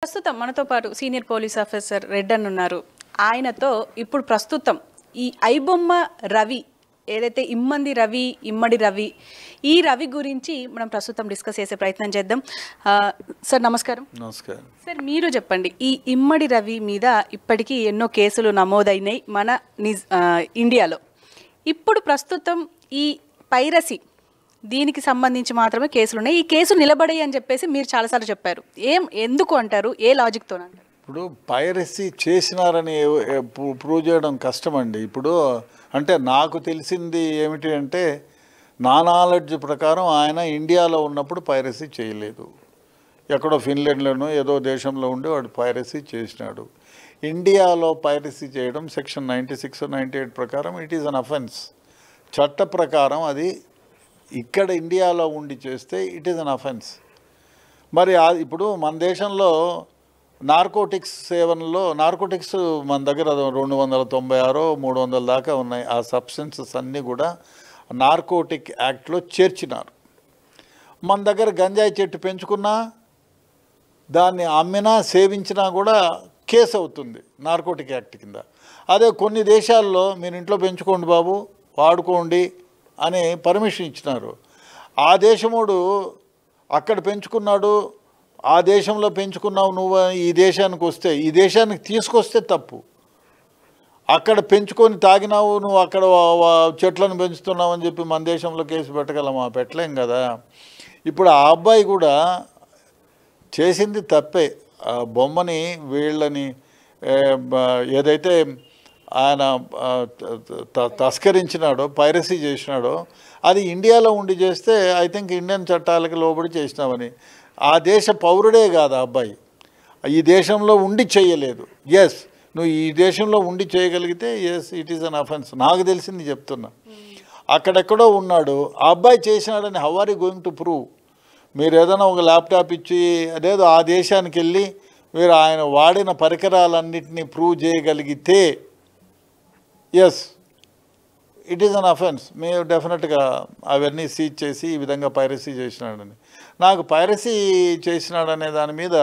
ప్రస్తుతం మనతో పాటు సీనియర్ పోలీస్ ఆఫీసర్ రెడ్ అన్న ఉన్నారు. ఆయనతో ఇప్పుడు ప్రస్తుతం ఈ ఐబొమ్మ రవి ఏదైతే ఇమ్మడి రవి ఈ రవి గురించి మనం ప్రస్తుతం డిస్కస్ చేసే ప్రయత్నం చేద్దాం. సార్ నమస్కారం. నమస్కారం సార్, మీరు చెప్పండి, ఈ ఇమ్మడి రవి మీద ఇప్పటికీ ఎన్నో కేసులు నమోదైనాయి మన ఇండియాలో. ఇప్పుడు ప్రస్తుతం ఈ పైరసీ దీనికి సంబంధించి మాత్రమే కేసులు ఉన్నాయి. ఈ కేసు నిలబడాయి అని చెప్పేసి మీరు చాలాసార్లు చెప్పారు. ఎందుకు అంటారు? ఏ లాజిక్తో అంటారు? ఇప్పుడు పైరసీ చేసినారని ప్రూవ్ చేయడం కష్టమండి. ఇప్పుడు అంటే నాకు తెలిసింది ఏమిటి అంటే, నా నాలెడ్జ్ ప్రకారం ఆయన ఇండియాలో ఉన్నప్పుడు పైరసీ చేయలేదు. ఎక్కడో ఫిన్లాండ్లోనో ఏదో దేశంలో ఉండి వాడు పైరసీ చేసినాడు. ఇండియాలో పైరసీ చేయడం సెక్షన్ 96, 98 ప్రకారం ఇట్ ఈస్ అన్ అఫెన్స్. చట్ట ప్రకారం అది ఇక్కడ ఇండియాలో ఉండి చేస్తే ఇట్ ఈస్ అన్ అఫెన్స్. మరి ఇప్పుడు మన దేశంలో నార్కోటిక్స్ సేవనలో నార్కోటిక్స్ మన దగ్గర 296, 300 దాకా ఉన్నాయి. ఆ సబ్స్టెన్సెస్ అన్నీ కూడా నార్కోటిక్ యాక్ట్లో చేర్చినారు. మన దగ్గర గంజాయి చెట్టు పెంచుకున్నా, దాన్ని అమ్మినా, సేవించినా కూడా కేసు అవుతుంది నార్కోటిక్ యాక్ట్ కింద. అదే కొన్ని దేశాల్లో మీరు ఇంట్లో పెంచుకోండి బాబు, వాడుకోండి అని పర్మిషన్ ఇచ్చినారు. ఆ దేశముడు అక్కడ పెంచుకున్నాడు, ఆ దేశంలో పెంచుకున్నావు, నువ్వు ఈ దేశానికి వస్తే, ఈ దేశానికి తీసుకొస్తే తప్పు. అక్కడ పెంచుకొని తాగినావు, నువ్వు అక్కడ చెట్లను పెంచుతున్నావు అని చెప్పి మన దేశంలో కేసు పెట్టగలమా? పెట్టలేం కదా. ఇప్పుడు ఆ అబ్బాయి కూడా చేసింది తప్పే. ఆ బొమ్మని వీళ్ళని ఏదైతే ఆయన తస్కరించినాడో, పైరసీ చేసినాడో, అది ఇండియాలో ఉండి చేస్తే ఐ థింక్ ఇండియన్ చట్టాలకు లోబడి చేసినామని. ఆ దేశ పౌరుడే కాదు ఆ అబ్బాయి, ఈ దేశంలో ఉండి చేయలేదు. ఎస్, నువ్వు ఈ దేశంలో ఉండి చేయగలిగితే yes it is an offence. నాకు తెలిసింది చెప్తున్నా. అక్కడెక్కడో ఉన్నాడు ఆ అబ్బాయి చేసినాడని how are you going to prove? మీరు ఏదైనా ఒక ల్యాప్టాప్ ఇచ్చి అదేదో ఆ దేశానికి వెళ్ళి మీరు ఆయన వాడిన పరికరాలన్నింటినీ ప్రూవ్ చేయగలిగితే yes it is an offence. మేము డెఫినెట్గా అవన్నీ సీజ్ చేసి ఈ విధంగా పైరసీ చేసినాడని. నాకు పైరసీ చేసినాడనే దాని మీద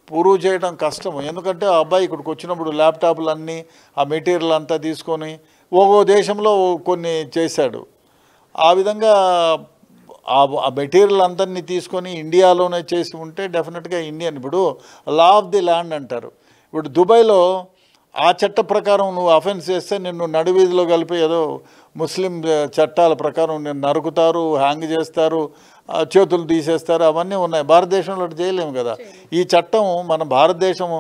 ప్రూవ్ చేయడం కష్టం. ఎందుకంటే ఆ అబ్బాయి ఇక్కడికి వచ్చినప్పుడు ల్యాప్టాప్లన్నీ ఆ మెటీరియల్ అంతా తీసుకొని ఒక్కో దేశంలో కొన్ని చేశాడు. ఆ విధంగా ఆ మెటీరియల్ అందరినీ తీసుకొని ఇండియాలోనే చేసి ఉంటే డెఫినెట్గా ఇండియన్. ఇప్పుడు లా ఆఫ్ ది ల్యాండ్ అంటారు. ఇప్పుడు దుబాయ్లో ఆ చట్ట ప్రకారం నువ్వు అఫెన్స్ చేస్తే నిన్ను నడివీధిలో కలిపి ఏదో ముస్లిం చట్టాల ప్రకారం నిన్ను నరుకుతారు, హ్యాంగ్ చేస్తారు, చేతులు తీసేస్తారు, అవన్నీ ఉన్నాయి. భారతదేశంలో చేయలేము కదా. ఈ చట్టం మన భారతదేశం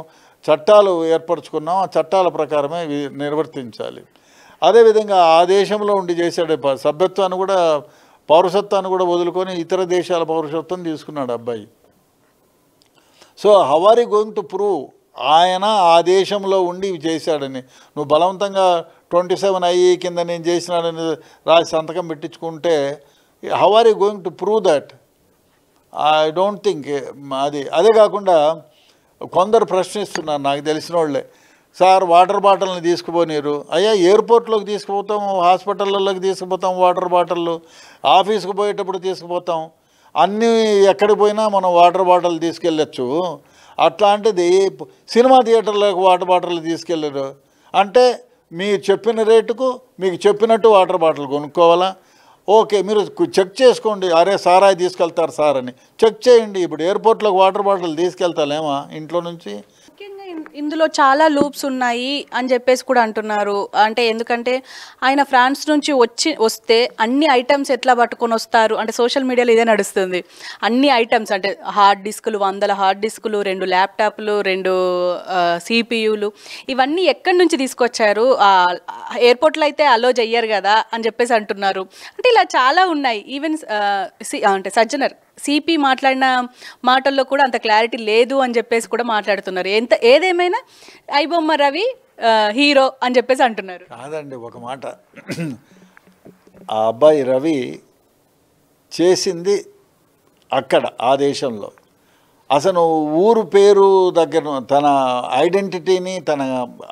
చట్టాలు ఏర్పరచుకున్నాం, ఆ చట్టాల ప్రకారమే నిర్వర్తించాలి. అదేవిధంగా ఆ దేశంలో ఉండి చేశాడు. సభ్యత్వాన్ని కూడా, పౌరసత్వాన్ని కూడా వదులుకొని ఇతర దేశాల పౌరసత్వం తీసుకున్నాడు అబ్బాయి. So how are you going to prove ఆయన ఆ దేశంలో ఉండి ఇవి చేశాడని? నువ్వు బలవంతంగా 27 IE కింద నేను చేసినాడని రాసి సంతకం పెట్టించుకుంటే how are you going to prove that? I don't think. అదే కాకుండా కొందరు ప్రశ్నిస్తున్నారు నాకు తెలిసిన వాళ్ళే, సార్ వాటర్ బాటిల్ని తీసుకుపోనీరు. అయ్యా, ఎయిర్పోర్ట్లోకి తీసుకుపోతాం, హాస్పిటల్లోకి తీసుకుపోతాం వాటర్ బాటిళ్ళు, ఆఫీస్కి పోయేటప్పుడు తీసుకుపోతాం, అన్నీ ఎక్కడికి పోయినా మనం వాటర్ బాటిల్ తీసుకెళ్ళచ్చు. అట్లాంటిది సినిమా థియేటర్లోకి వాటర్ బాటిల్ తీసుకెళ్ళరు అంటే మీరు చెప్పిన రేటుకు మీకు చెప్పినట్టు వాటర్ బాటిల్ కొనుక్కోవాలా? ఓకే, మీరు చెక్ చేసుకోండి. అరే సారాయి తీసుకెళ్తారు సార్ అని చెక్ చేయండి. ఇప్పుడు ఎయిర్పోర్ట్లోకి వాటర్ బాటిల్ తీసుకెళ్తాలేమా ఇంట్లో నుంచి? ముఖ్యంగా ఇందులో చాలా లూప్స్ ఉన్నాయి అని చెప్పేసి కూడా అంటున్నారు. అంటే ఎందుకంటే ఆయన ఫ్రాన్స్ నుంచి వస్తే అన్ని ఐటమ్స్ ఎట్లా పట్టుకొని వస్తారు అంటే సోషల్ మీడియాలో ఇదే నడుస్తుంది. అన్ని ఐటమ్స్ అంటే హార్డ్ డిస్కులు, 100 హార్డ్ డిస్కులు, 2 ల్యాప్టాప్లు, 2 CPUలు, ఇవన్నీ ఎక్కడి నుంచి తీసుకొచ్చారు? ఎయిర్పోర్ట్లో అయితే అలో చెయ్యరు కదా అని చెప్పేసి అంటున్నారు. అంటే ఇలా చాలా ఉన్నాయి. ఈవెన్ అంటే సజ్జనర్ సిపి మాట్లాడిన మాటల్లో కూడా అంత క్లారిటీ లేదు అని చెప్పేసి కూడా మాట్లాడుతున్నారు. ఏదేమైనా ఐబొమ్మ రవి హీరో అని చెప్పేసి అంటున్నారు. కాదండి, ఒక మాట, ఆ అబ్బాయి రవి చేసింది అక్కడ ఆ దేశంలో అసలు ఊరు పేరు దగ్గర తన ఐడెంటిటీని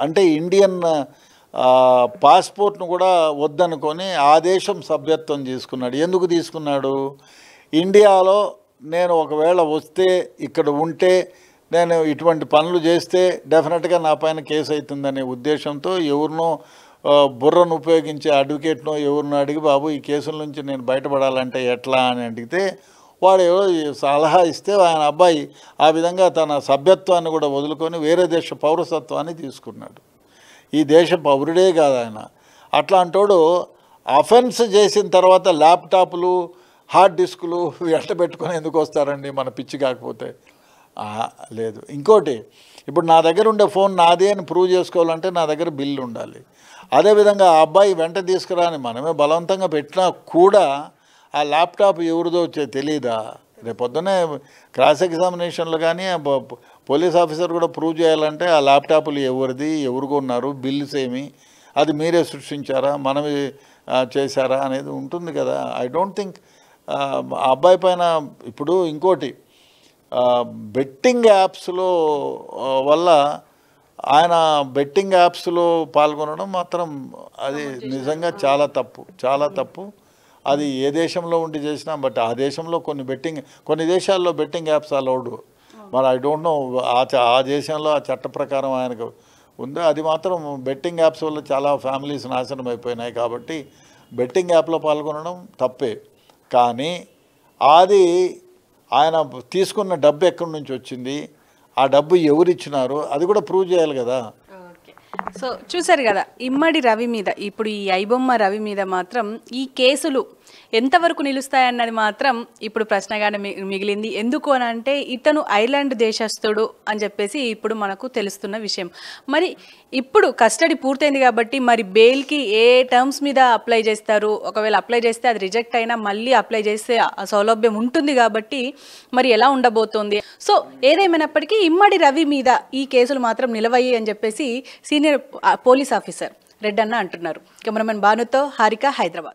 అంటే ఇండియన్ పాస్పోర్ట్ను కూడా వద్దనుకొని ఆ దేశం సభ్యత్వం తీసుకున్నాడు. ఎందుకు తీసుకున్నాడు? ఇండియాలో నేను ఒకవేళ వస్తే ఇక్కడ ఉంటే నేను ఇటువంటి పనులు చేస్తే డెఫినెట్గా నా పైన కేసు అవుతుందనే ఉద్దేశంతో ఎవరినో బుర్రను ఉపయోగించే అడ్వకేట్నో ఎవరినో అడిగి బాబు ఈ కేసుల నుంచి నేను బయటపడాలంటే ఎట్లా అని అడిగితే వాడు ఎవరో సలహా ఇస్తే ఆయన అబ్బాయి ఆ విధంగా తన సభ్యత్వాన్ని కూడా వదులుకొని వేరే దేశ పౌరసత్వాన్ని తీసుకున్నాడు. ఈ దేశ పౌరుడే కాదు ఆయన. అట్లాంటోడు అఫెన్స్ చేసిన తర్వాత ల్యాప్టాప్లు హార్డ్ డిస్కులు ఎట్ట పెట్టుకొని ఎందుకు వస్తారండి మన పిచ్చి కాకపోతే? లేదు. ఇంకోటి, ఇప్పుడు నా దగ్గర ఉండే ఫోన్ నాదే అని ప్రూవ్ చేసుకోవాలంటే నా దగ్గర బిల్లు ఉండాలి. అదేవిధంగా ఆ అబ్బాయి వెంట తీసుకురాని మనమే బలవంతంగా పెట్టినా కూడా ఆ ల్యాప్టాప్ ఎవరిదో తెలియదా? రేపొద్దునే క్రాస్ ఎగ్జామినేషన్లు కానీ పోలీస్ ఆఫీసర్ కూడా ప్రూవ్ చేయాలంటే ఆ ల్యాప్టాప్లు ఎవరిది, ఎవరు కొన్నారు, బిల్స్ ఏమి, అది మీరే సృష్టించారా, మనమే చేశారా అనేది ఉంటుంది కదా. ఐ డోంట్ థింక్ ఆ అబ్బాయి పైన. ఇప్పుడు ఇంకోటి, బెట్టింగ్ యాప్స్లో వల్ల ఆయన బెట్టింగ్ యాప్స్లో పాల్గొనడం మాత్రం అది నిజంగా చాలా తప్పు, చాలా తప్పు. అది ఏ దేశంలో ఉండి చేసినా, బట్ ఆ దేశంలో కొన్ని దేశాల్లో బెట్టింగ్ యాప్స్ అలౌడ్. మరి ఐ డోంట్ నో ఆ దేశంలో ఆ చట్ట ప్రకారం ఆయనకు ఉందో. అది మాత్రం బెట్టింగ్ యాప్స్ వల్ల చాలా ఫ్యామిలీస్ నాశనం అయిపోయినాయి. కాబట్టి బెట్టింగ్ యాప్లో పాల్గొనడం తప్పే. కానీ అది ఆయన తీసుకున్న డబ్బు ఎక్కడి నుంచి వచ్చింది, ఆ డబ్బు ఎవరు ఇచ్చినారు, అది కూడా ప్రూవ్ చేయాలి కదా. సో చూసారు కదా, ఇమ్మడి రవి మీద, ఇప్పుడు ఈ ఐబొమ్మ రవి మీద మాత్రం ఈ కేసులు ఎంతవరకు నిలుస్తాయన్నది మాత్రం ఇప్పుడు ప్రశ్నగానే మిగిలింది. ఎందుకు అని అంటే ఇతను ఐర్లాండ్ దేశస్థుడు అని చెప్పేసి ఇప్పుడు మనకు తెలుస్తున్న విషయం. మరి ఇప్పుడు కస్టడీ పూర్తయింది కాబట్టి మరి బెయిల్కి ఏ టర్మ్స్ మీద అప్లై చేస్తారు? ఒకవేళ అప్లై చేస్తే అది రిజెక్ట్ అయినా మళ్ళీ అప్లై చేస్తే ఆ సౌలభ్యం ఉంటుంది కాబట్టి మరి ఎలా ఉండబోతోంది? సో ఏదేమైనప్పటికీ ఇమ్మడి రవి మీద ఈ కేసులు మాత్రం నిలవయ్యి అని చెప్పేసి సీనియర్ పోలీస్ ఆఫీసర్ రెడ్డన్న అంటున్నారు. కెమెరామెన్ భానుతో హారిక, హైదరాబాద్.